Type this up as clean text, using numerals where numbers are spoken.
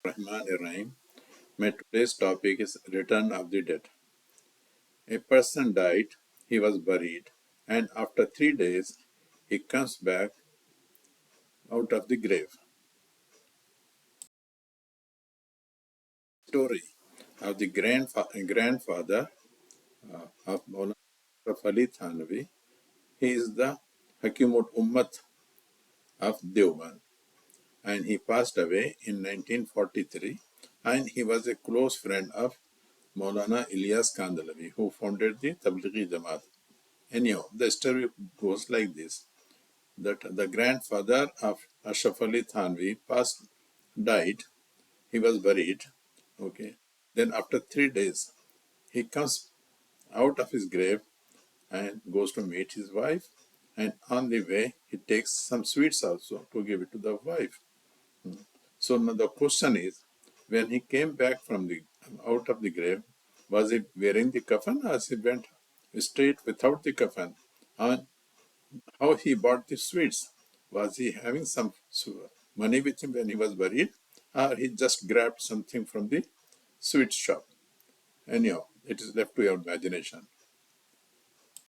Rahim. My today's topic is Return of the Dead. A person died, he was buried, and after 3 days he comes back out of the grave. Story of the grandfather of Mawlana Asharaf Ali Thanvi. He is the Hakim Ummat of Deoban, and he passed away in 1943, and he was a close friend of Maulana Ilyas Kandalawi, who founded the Tablighi Jamaat. Anyhow, the story goes like this: that the grandfather of Asharaf Ali Thanvi died. He was buried. Okay. Then after 3 days, he comes out of his grave and goes to meet his wife. And on the way, he takes some sweets also to give it to the wife. So now the question is, when he came back from the out of the grave, was he wearing the coffin or he went straight without the coffin? And how he bought the sweets? Was he having some money with him when he was buried, or he just grabbed something from the sweet shop? Anyhow, it is left to your imagination.